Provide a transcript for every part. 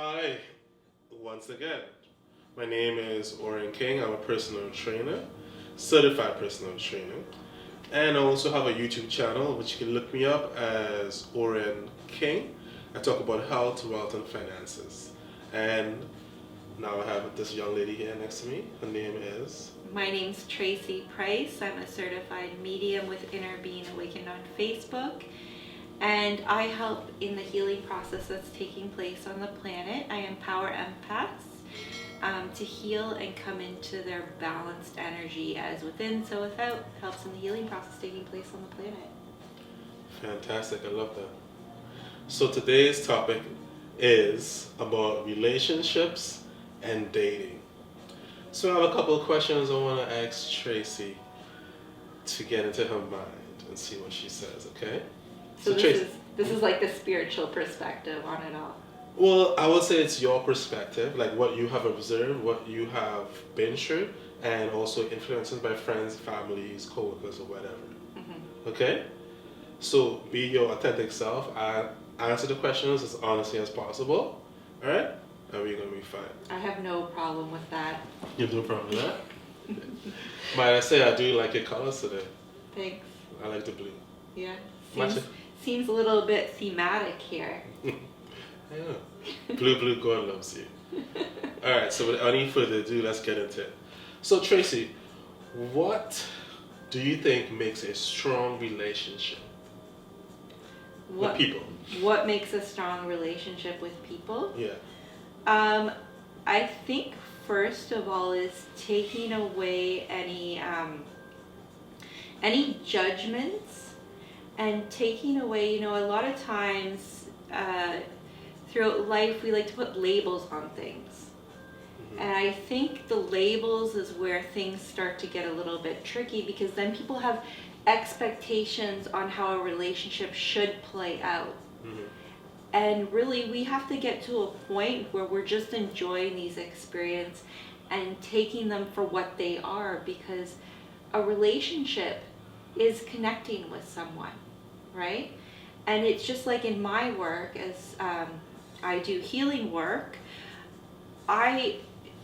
Hi, once again. My name is Oren King. I'm a personal trainer, certified personal trainer, and I also have a YouTube channel which you can look me up as Oren King. I talk about health, wealth, and finances. And now I have this young lady here next to me. Her name is. My name's Tracy Price. I'm a certified medium with Inner Being Awakened on Facebook. And I help in the healing process that's taking place on the planet. I empower empaths to heal and come into their balanced energy as within, so without. Helps in the healing process taking place on the planet. Fantastic. I love that. So today's topic is about relationships and dating. So I have a couple of questions I want to ask Tracy to get into her mind and see what she says, okay? So Tracy, this is like the spiritual perspective on it all. well, I would say it's your perspective, like what you have observed, what you have been through, and also influences by friends, families, co-workers, or whatever. Okay? So be your authentic self. Answer the questions as honestly as possible. Alright? And we're gonna be fine. I have no problem with that. You have no problem with that? Might I say I do like your colors today. Thanks. I like the blue. Yeah. Match Seems a little bit thematic here. Yeah. Blue, God loves you. Alright, so without any further ado, let's get into it. So Tracy, what do you think makes a strong relationship with people? What makes a strong relationship with people? Yeah. I think first of all is taking away any judgments and taking away, a lot of times throughout life we like to put labels on things. And I think the labels is where things start to get a little bit tricky, because then people have expectations on how a relationship should play out. And really we have to get to a point where we're just enjoying these experiences and taking them for what they are, because a relationship is connecting with someone, right? And it's just like in my work, as I do healing work, I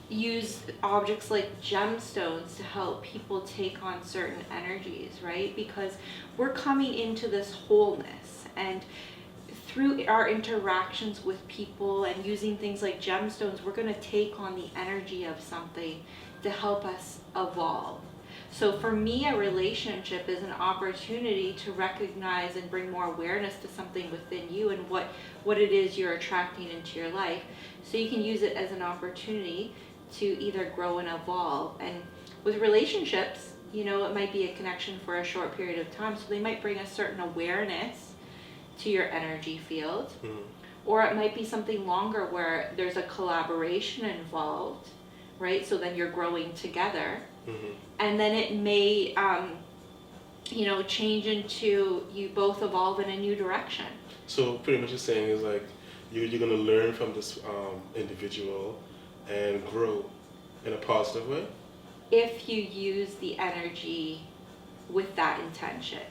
use objects like gemstones to help people take on certain energies, right? Because we're coming into this wholeness, and through our interactions with people and using things like gemstones, we're going to take on the energy of something to help us evolve. So for me, a relationship is an opportunity to recognize and bring more awareness to something within you and what it is you're attracting into your life. So you can use it as an opportunity to either grow and evolve. And with relationships, it might be a connection for a short period of time. So they might bring a certain awareness to your energy field. Or it might be something longer where there's a collaboration involved, right? So then you're growing together. And then it may, change into you both evolve in a new direction. So pretty much you're saying is like you're going to learn from this individual and grow in a positive way? If you use the energy with that intention.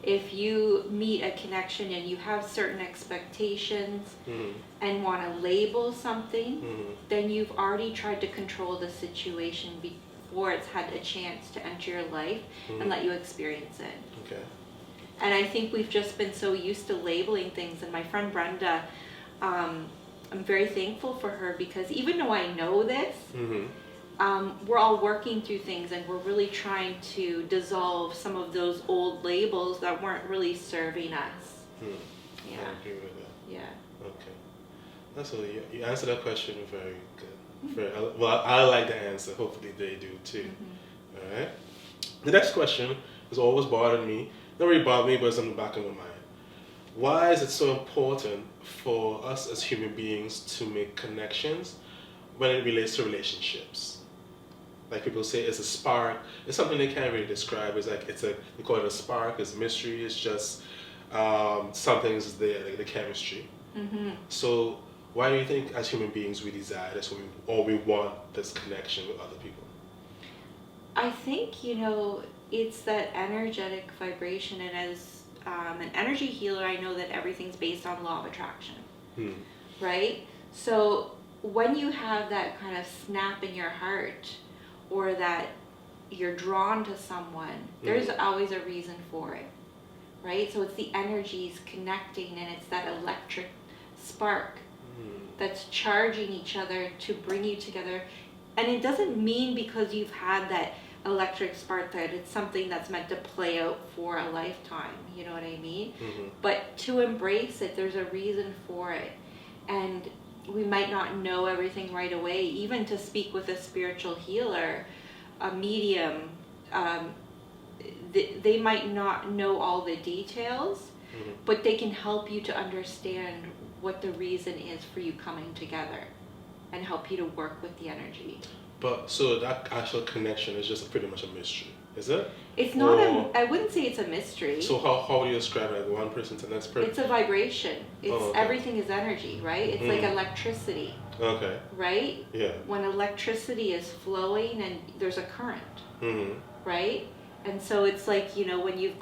If you meet a connection and you have certain expectations and want to label something, then you've already tried to control the situation before it's had a chance to enter your life and let you experience it. Okay. And I think we've just been so used to labeling things. And my friend Brenda, I'm very thankful for her, because even though I know this, we're all working through things, and we're really trying to dissolve some of those old labels that weren't really serving us. Yeah. I agree with that. Yeah. Okay. That's all. You answered that question very good. Well, I like the answer. Hopefully they do too. All right. The next question has always bothered me. Not really bothered me, but it's in the back of my mind. Why is it so important for us as human beings to make connections when it relates to relationships? Like people say, it's a spark. It's something they can't really describe. It's like we call it a spark. It's mystery. It's just something's there, like the chemistry. So why do you think as human beings we desire this, or we want this connection with other people? I think, it's that energetic vibration, and as an energy healer, I know that everything's based on law of attraction, right? So when you have that kind of snap in your heart, or that you're drawn to someone, there's always a reason for it, right? So it's the energies connecting, and it's that electric spark that's charging each other to bring you together. And it doesn't mean because you've had that electric spark that it's something that's meant to play out for a lifetime, you know what I mean? But to embrace it, there's a reason for it. And we might not know everything right away. Even to speak with a spiritual healer, a medium, they might not know all the details, but they can help you to understand what the reason is for you coming together, and help you to work with the energy. But so that actual connection is just pretty much a mystery, is it? It's not I wouldn't say it's a mystery. So how do you describe it, like one person to the next person? It's a vibration. It's okay. Everything is energy, right? It's like electricity. Okay. Right? Yeah. When electricity is flowing and there's a current, right? And so it's like, when you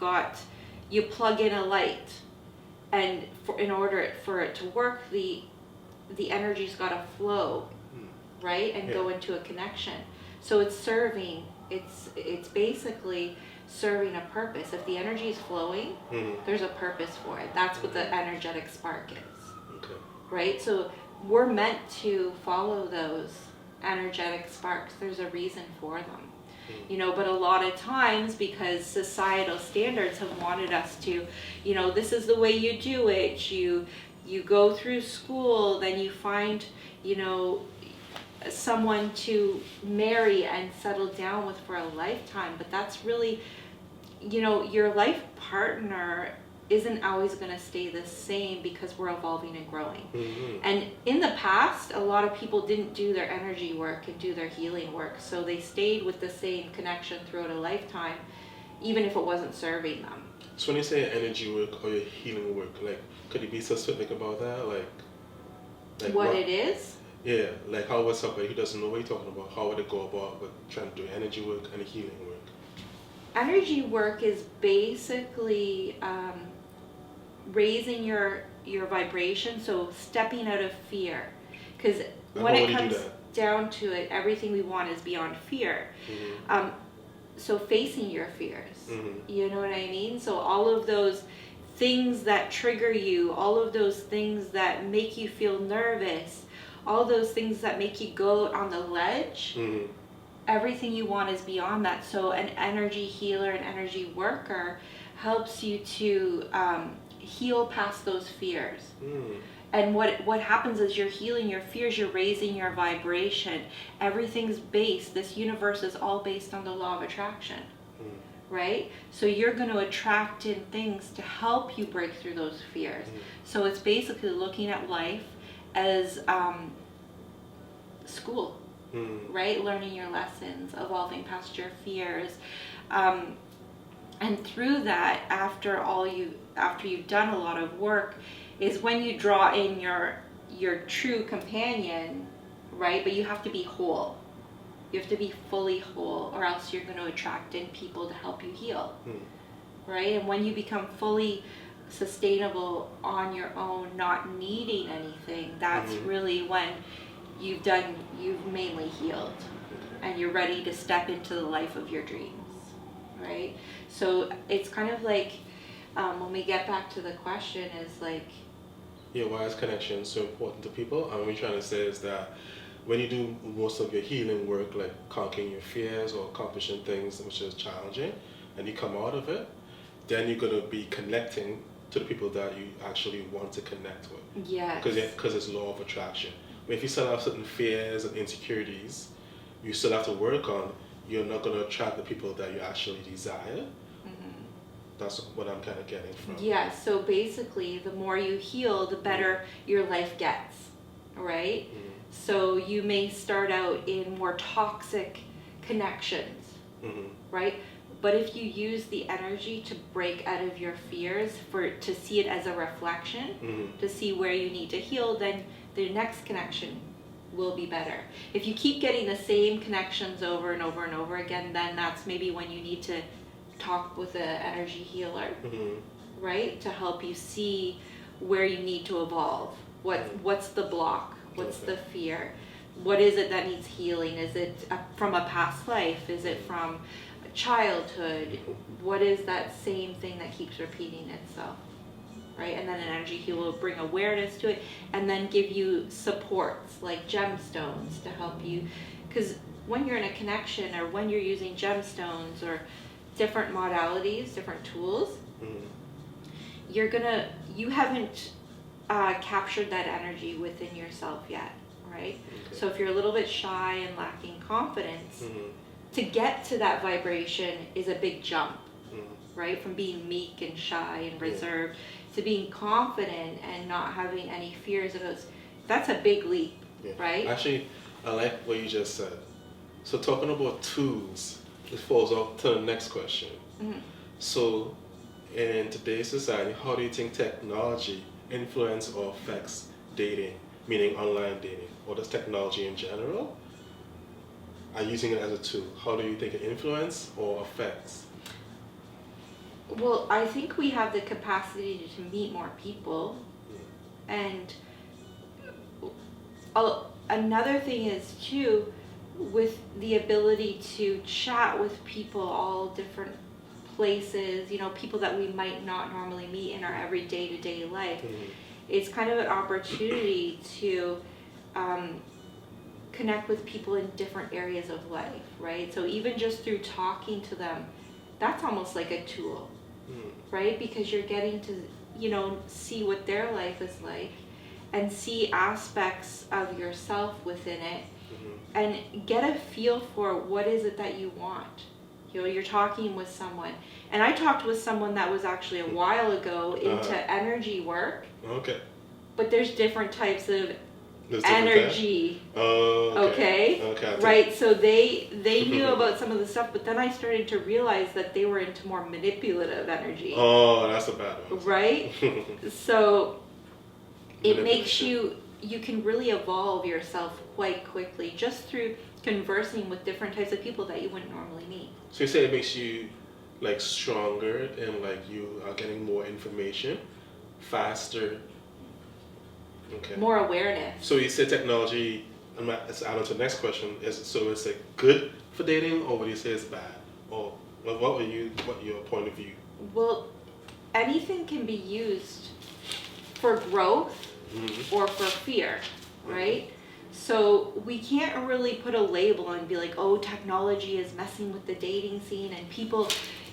plug in a light, and in order for it to work, the energy's got to flow, right? And go into a connection. So it's basically serving a purpose. If the energy is flowing, there's a purpose for it. That's what the energetic spark is. Okay. Right? So we're meant to follow those energetic sparks. There's a reason for them. But a lot of times, because societal standards have wanted us to, this is the way you do it. You go through school, then you find, someone to marry and settle down with for a lifetime. But that's really, your life partner isn't always going to stay the same, because we're evolving and growing. And in the past, a lot of people didn't do their energy work and do their healing work, so they stayed with the same connection throughout a lifetime, even if it wasn't serving them. So when you say energy work or your healing work, like, could you be specific about that? Like what it is? Yeah, like how would somebody who doesn't know what you're talking about, how would they go about with trying to do energy work and healing work? Energy work is basically raising your vibration, so stepping out of fear. Because when it comes down to it, everything we want is beyond fear. So facing your fears, you know what I mean? So all of those things that trigger you, all of those things that make you feel nervous, all those things that make you go on the ledge, everything you want is beyond that. So an energy healer, an energy worker helps you to heal past those fears. And what happens is you're healing your fears, you're raising your vibration. Everything's based, this universe is all based on the law of attraction, right? So you're going to attract in things to help you break through those fears. So it's basically looking at life as school, right? Learning your lessons, evolving past your fears. And through that, after you've done a lot of work, is when you draw in your true companion, right? But you have to be whole. You have to be fully whole, or else you're going to attract in people to help you heal, right? And when you become fully sustainable on your own, not needing anything, that's really when you've mainly healed, and you're ready to step into the life of your dreams. Right? So it's kind of like, when we get back to the question, is like... Yeah, why is connection so important to people? And what we're trying to say is that when you do most of your healing work, like conquering your fears or accomplishing things which is challenging, and you come out of it, then you're going to be connecting to the people that you actually want to connect with. Yes. Because it's law of attraction. But if you still have certain fears and insecurities, you still have to work on, you're not going to attract the people that you actually desire. That's what I'm kind of getting from. Yeah, so basically, the more you heal, the better your life gets, right? So you may start out in more toxic connections, right? But if you use the energy to break out of your fears, to see it as a reflection, to see where you need to heal, then the next connection will be better. If you keep getting the same connections over and over and over again, then that's maybe when you need to talk with an energy healer, right? To help you see where you need to evolve. What's the block? What's Okay. the fear? What is it that needs healing? Is it from a past life? Is it from childhood? What is that same thing that keeps repeating itself? Right? And then an energy heal will bring awareness to it and then give you supports like gemstones to help you. Because when you're in a connection or when you're using gemstones or different modalities, different tools, you haven't captured that energy within yourself yet, right? Okay. So if you're a little bit shy and lacking confidence, to get to that vibration is a big jump, right? From being meek and shy and reserved to being confident and not having any fears of those. That's a big leap, right? Actually, I like what you just said. So talking about tools, it falls off to the next question. So in today's society, how do you think technology influence or affects dating, meaning online dating, or does technology in general? Are using it as a tool? How do you think it influences or affects? Well, I think we have the capacity to meet more people. And another thing is too, with the ability to chat with people all different places, people that we might not normally meet in our every day-to-day life. It's kind of an opportunity to connect with people in different areas of life, right? So even just through talking to them, that's almost like a tool, right? Because you're getting to, see what their life is like and see aspects of yourself within it and get a feel for what is it that you want. You're talking with someone. And I talked with someone that was actually a while ago into energy work. Okay. But there's different types of energy. Okay. Right. So they knew about some of the stuff, but then I started to realize that they were into more manipulative energy. Oh, that's a bad one. Right. So it makes you can really evolve yourself quite quickly just through conversing with different types of people that you wouldn't normally meet. So you say it makes you like stronger and like you are getting more information faster. Okay. More awareness. So you said technology, let's add on to the next question, is it good for dating or would you say it's bad? Or what your point of view? Well, anything can be used for growth or for fear, right? So we can't really put a label and be like, oh, technology is messing with the dating scene and people,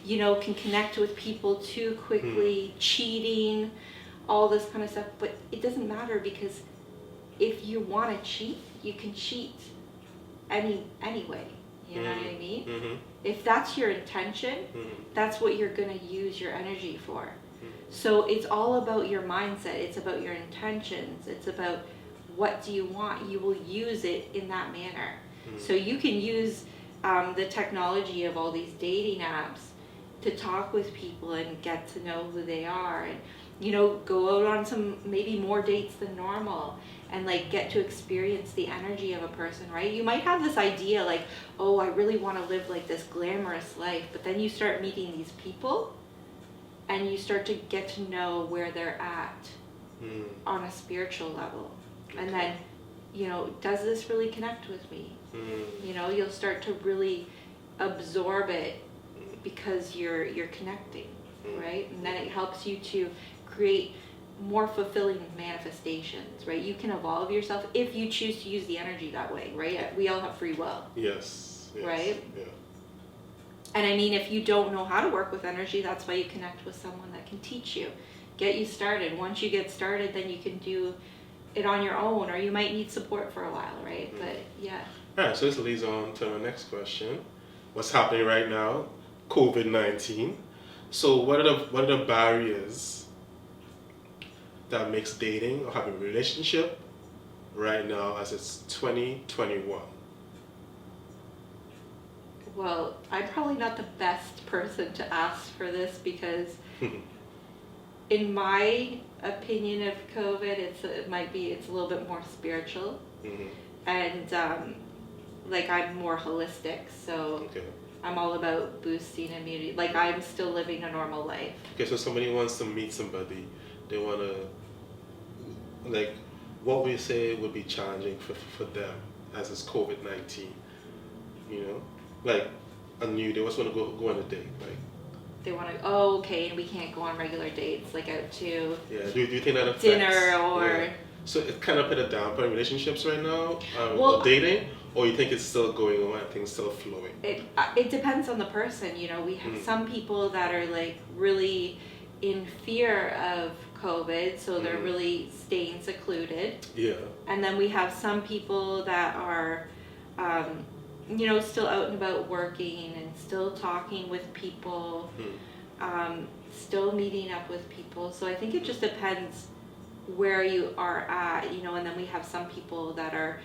can connect with people too quickly, cheating, all this kind of stuff. But it doesn't matter because if you want to cheat, you can cheat anyway. You know what I mean? If that's your intention, that's what you're going to use your energy for. So it's all about your mindset. It's about your intentions. It's about what do you want. You will use it in that manner. So you can use the technology of all these dating apps to talk with people and get to know who they are and, go out on some maybe more dates than normal and like get to experience the energy of a person, right? You might have this idea like, oh, I really want to live like this glamorous life, but then you start meeting these people and you start to get to know where they're at on a spiritual level. And then, does this really connect with me? You'll start to really absorb it because you're connecting, right? And then it helps you to create more fulfilling manifestations, right? You can evolve yourself if you choose to use the energy that way, right? We all have free will. Yes. Right? Yeah. And I mean, if you don't know how to work with energy, that's why you connect with someone that can teach you, get you started. Once you get started, then you can do it on your own, or you might need support for a while, right? But yeah. All right, so this leads on to my next question. What's happening right now? COVID-19. So what are the barriers that makes dating or having a relationship right now as it's 2021? Well, I'm probably not the best person to ask for this because in my opinion of COVID, it's a little bit more spiritual. And like I'm more holistic, so I'm all about boosting immunity. Like I'm still living a normal life. Okay, so somebody wants to meet somebody, they want to, like, what we say would be challenging for them as it's COVID-19? You know, like they just want to go on a date, like. They want to, okay, and we can't go on regular dates, like out to Yeah, do you think that affects dinner or... Yeah. So it kind of put a damper in relationships right now, Well, or dating, or you think it's still going on and things still flowing? It depends on the person, you know. We have some people that are like really in fear of COVID, so they're really staying secluded. Yeah. And then we have some people that are, you know, still out and about working and still talking with people, still meeting up with people. So I think it just depends where you are at, you know. And then we have some people that are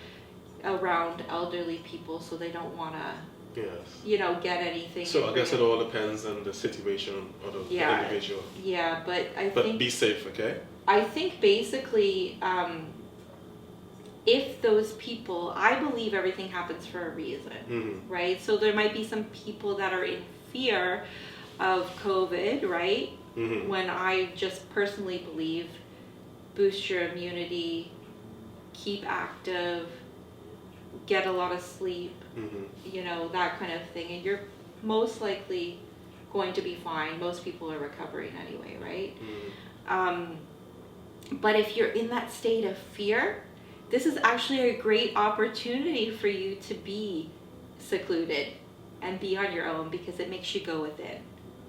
around elderly people, so they don't want to, Yes. you know, get anything. So I guess it all depends on the situation or the individual. Yeah, but I but think... be safe, okay? I think basically, if those people, I believe everything happens for a reason, right? So there might be some people that are in fear of COVID, right? When I just personally believe boost your immunity, keep active, get a lot of sleep, you know, that kind of thing. And you're most likely going to be fine. Most people are recovering anyway, right? But if you're in that state of fear, this is actually a great opportunity for you to be secluded and be on your own, because it makes you go within,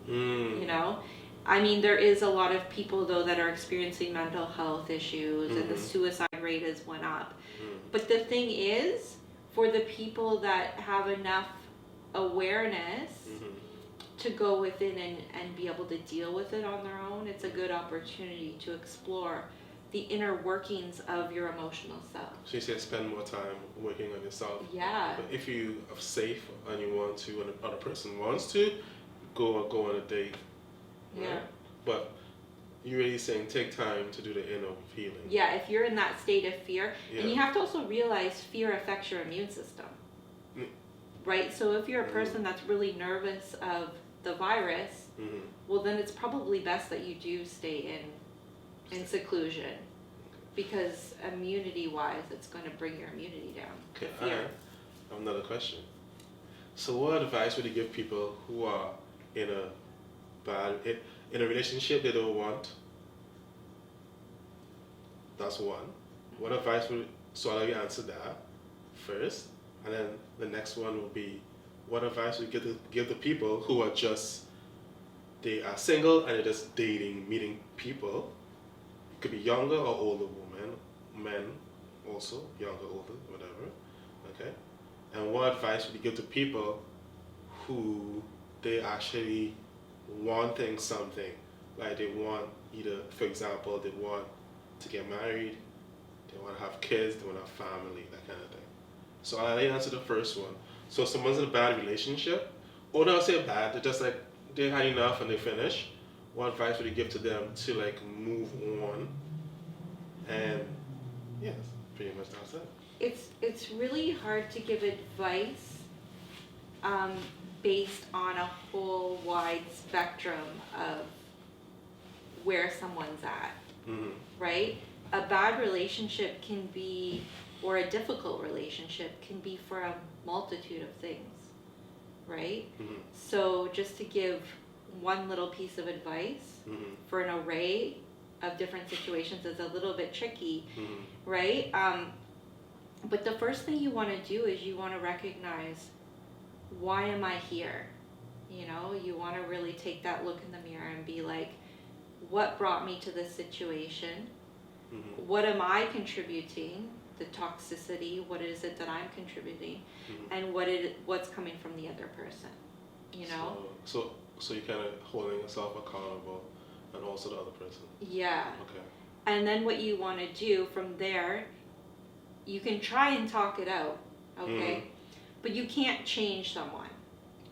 you know? I mean, there is a lot of people, though, that are experiencing mental health issues, and the suicide rate has went up. But the thing is, for the people that have enough awareness to go within and be able to deal with it on their own, it's a good opportunity to explore the inner workings of your emotional self. So you said spend more time working on yourself. Yeah. But if you are safe and you want to, and the other person wants to, go on a date. Right? Yeah. But you're really saying take time to do the inner healing. Yeah, if you're in that state of fear, and you have to also realize fear affects your immune system, right? So if you're a person that's really nervous of the virus, well, then it's probably best that you do stay in seclusion, because immunity-wise, it's going to bring your immunity down. Okay, I have another question. So what advice would you give people who are in a relationship they don't want? That's one. What advice would, so I'll let you answer that first, and then the next one will be, what advice would you give the people who are just, they are single and they're just dating, meeting people? It could be younger or older women, men also, younger, older, whatever, okay? And what advice would you give to people who they actually wanting something, like they want either, for example, they want to get married, they want to have kids, they want to have family, that kind of thing. So I'll answer the first one. So if someone's in a bad relationship, or don't say bad, they're just like, they had enough and they finish, what advice would you give to them to like move on? And yes, pretty much that's it. It's really hard to give advice based on a whole wide spectrum of where someone's at, right? A bad relationship can be, or a difficult relationship can be for a multitude of things, right? So just to give one little piece of advice for an array of different situations is a little bit tricky, right? But the first thing you want to do is you want to recognize, why am I here? You know, you want to really take that look in the mirror and be like, what brought me to this situation? What am I contributing? The toxicity, what is it that I'm contributing? And what's coming from the other person, you know? So you're kind of holding yourself accountable and also the other person. Yeah. Okay. And then what you want to do from there, you can try and talk it out, okay? But you can't change someone.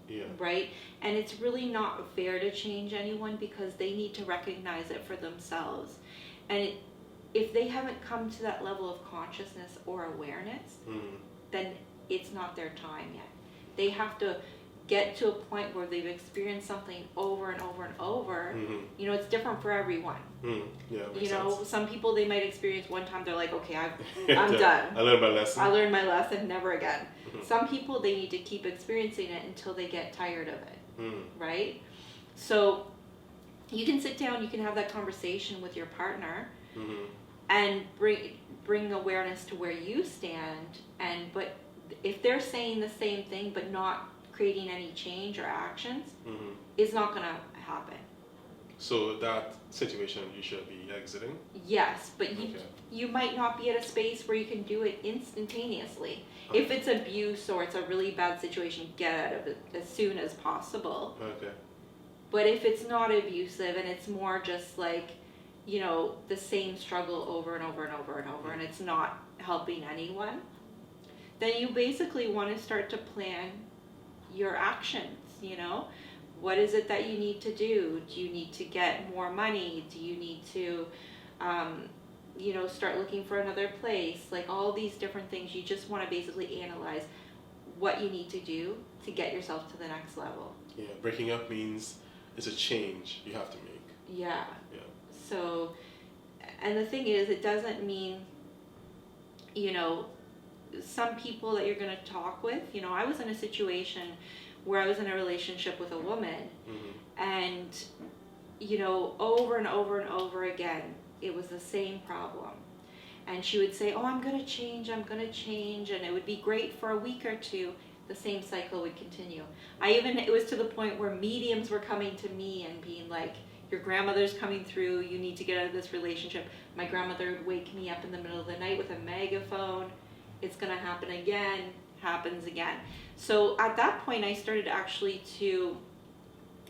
Yeah. Right? And it's really not fair to change anyone, because they need to recognize it for themselves. And if they haven't come to that level of consciousness or awareness, then it's not their time yet. They have to get to a point where they've experienced something over and over and over, you know, it's different for everyone. Yeah, you know, sense. Some people, they might experience one time, they're like, okay, I'm yeah, done. I learned my lesson. I learned my lesson, never again. Some people, they need to keep experiencing it until they get tired of it, right? So you can sit down, you can have that conversation with your partner, and bring awareness to where you stand, but if they're saying the same thing but not creating any change or actions, it's not going to happen. So that situation you should be exiting? Yes, but you might not be at a space where you can do it instantaneously. Okay. If it's abuse or it's a really bad situation, get out of it as soon as possible. Okay. But if it's not abusive and it's more just like, you know, the same struggle over and over and over and over, and it's not helping anyone, then you basically want to start to plan your actions, you know? What is it that you need to do? Do you need to get more money? Do you need to, you know, start looking for another place? Like all these different things, you just want to basically analyze what you need to do to get yourself to the next level. Yeah, breaking up means it's a change you have to make. Yeah. Yeah. So, and the thing is, it doesn't mean, you know, some people that you're going to talk with, you know, I was in a situation where I was in a relationship with a woman, and, you know, over and over and over again, it was the same problem. And she would say, oh, I'm going to change, and it would be great for a week or two. The same cycle would continue. It was to the point where mediums were coming to me and being like, your grandmother's coming through, you need to get out of this relationship. My grandmother would wake me up in the middle of the night with a megaphone. It's going to happen again, happens again. So at that point, I started actually to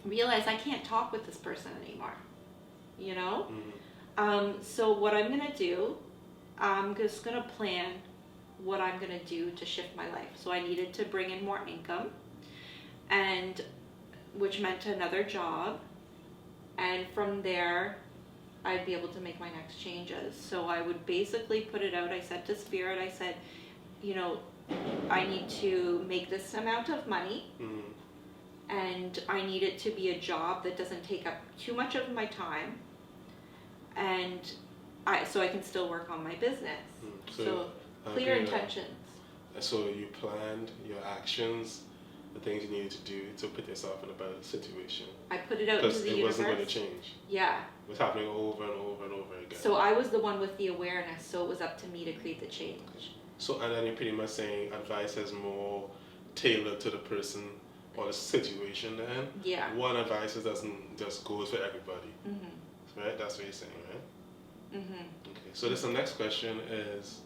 realize I can't talk with this person anymore, you know? So what I'm going to do, I'm just going to plan what I'm going to do to shift my life. So I needed to bring in more income, and which meant another job. And from there, I'd be able to make my next changes. So I would basically put it out. I said to Spirit, I said, you know, I need to make this amount of money, and I need it to be a job that doesn't take up too much of my time, and so I can still work on my business. So clear intentions. So you planned your actions, the things you needed to do to put yourself in a better situation. I put it out into the universe. Because it wasn't going to change. Yeah. It was happening over and over and over again. So I was the one with the awareness, so it was up to me to create the change. So, and then you're pretty much saying advice is more tailored to the person or the situation then? Yeah. One advice doesn't just goes for everybody. Right? That's what you're saying, right? Okay. So the next question is,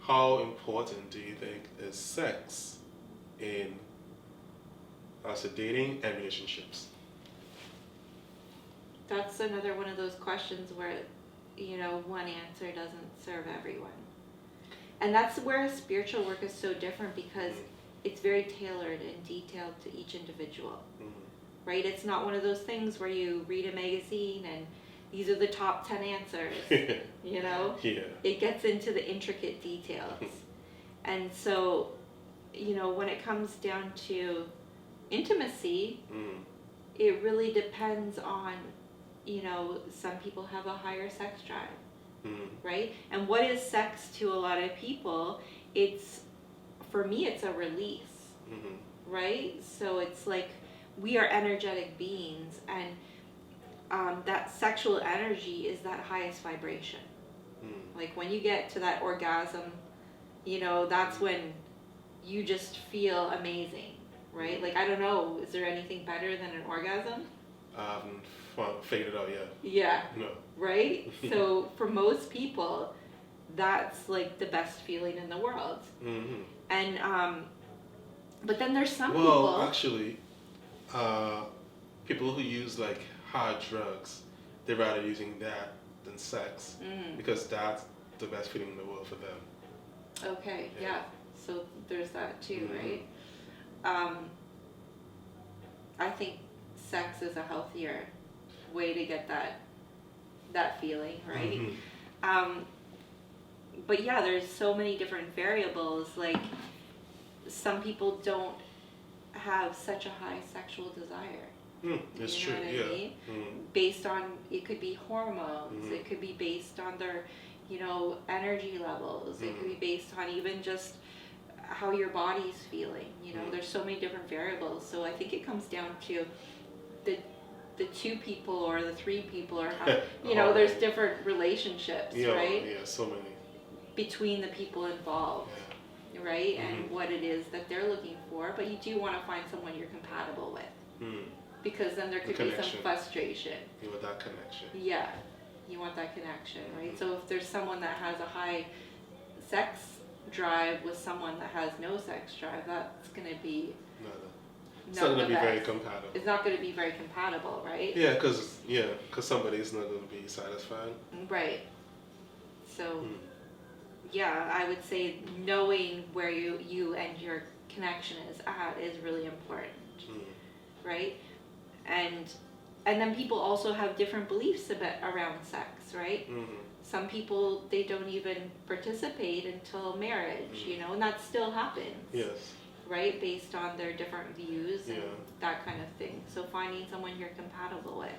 how important do you think is sex in dating and relationships? That's another one of those questions where, you know, one answer doesn't serve everyone. And that's where spiritual work is so different, because it's very tailored and detailed to each individual, right? It's not one of those things where you read a magazine and these are the top 10 answers, you know? Yeah. It gets into the intricate details. And so, you know, when it comes down to intimacy, it really depends on, you know, some people have a higher sex drive. Right? And what is sex to a lot of people? For me, it's a release, right? So it's like we are energetic beings, and that sexual energy is that highest vibration. Like when you get to that orgasm, you know, that's when you just feel amazing, right? Like, I don't know, is there anything better than an orgasm? I haven't figured it out yet. Yeah. No. Right? So for most people, that's like the best feeling in the world. And but then there's some people. Well, actually, people who use like hard drugs, they're rather using that than sex, because that's the best feeling in the world for them. Okay. Yeah. So there's that too, right? I think sex is a healthier way to get that feeling, right? But yeah, there's so many different variables. Like some people don't have such a high sexual desire. It's You true. know what Yeah. I mean? Based on, it could be hormones, it could be based on their, energy levels, it could be based on even just how your body's feeling. There's so many different variables. So I think it comes down to the two people or the three people, or how, there's different relationships, right? Yeah, so many. Between the people involved. Yeah. Right? And what it is that they're looking for, but you do want to find someone you're compatible with. Because then there could be some frustration. You want that connection. Yeah, you want that connection, right? So if there's someone that has a high sex drive with someone that has no sex drive, that's going to be it's not going to be very compatible. It's not going to be very compatible, right? Yeah, because somebody's not going to be satisfied. Right. So, yeah, I would say knowing where you and your connection is at is really important, right? And then people also have different beliefs around sex, right? Some people, they don't even participate until marriage, and that still happens. Yes. Right? Based on their different views and that kind of thing. So finding someone you're compatible with,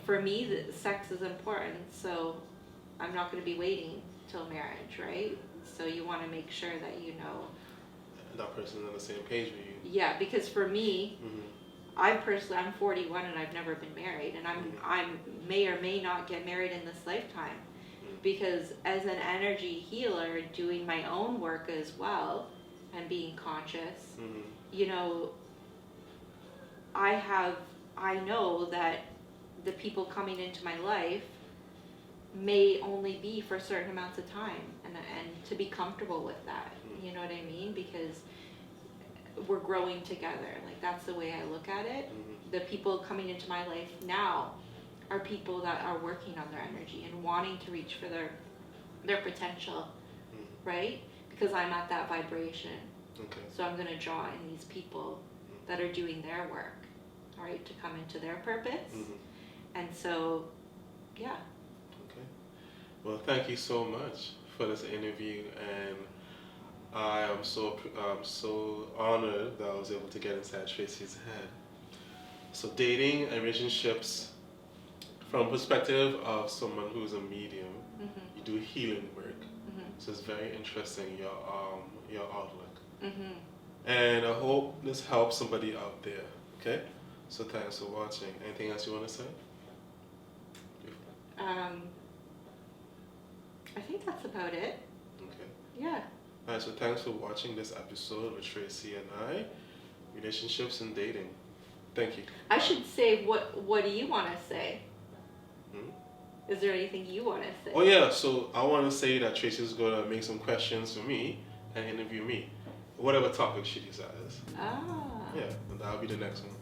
For me, sex is important, so I'm not going to be waiting till marriage, right? So you want to make sure that that person's on the same page with you. Yeah, because for me, I'm 41 and I've never been married, and I may or may not get married in this lifetime, because as an energy healer, doing my own work as well and being conscious, I know that the people coming into my life may only be for certain amounts of time, and to be comfortable with that, you know what I mean? Because we're growing together. Like, that's the way I look at it. The people coming into my life now are people that are working on their energy and wanting to reach for their potential, right? Because I'm at that vibration. Okay. So I'm going to draw in these people that are doing their work, right, to come into their purpose. And so, yeah. Okay. Well, thank you so much for this interview, and I am so honored that I was able to get inside Tracy's head. So dating and relationships from perspective of someone who's a medium, you do healing work. So it's very interesting, your outlook. And I hope this helps somebody out there. Okay? So thanks for watching. Anything else you want to say? I think that's about it. Okay. Yeah. Alright, so thanks for watching this episode with Tracy and I, relationships and dating. Thank you. I should say, what do you want to say? Is there anything you want to say? Oh yeah, so I want to say that Tracy's going to make some questions for me and interview me. Whatever topic she desires. Yeah, and that'll be the next one.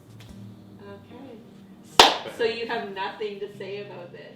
Okay. So you have nothing to say about this?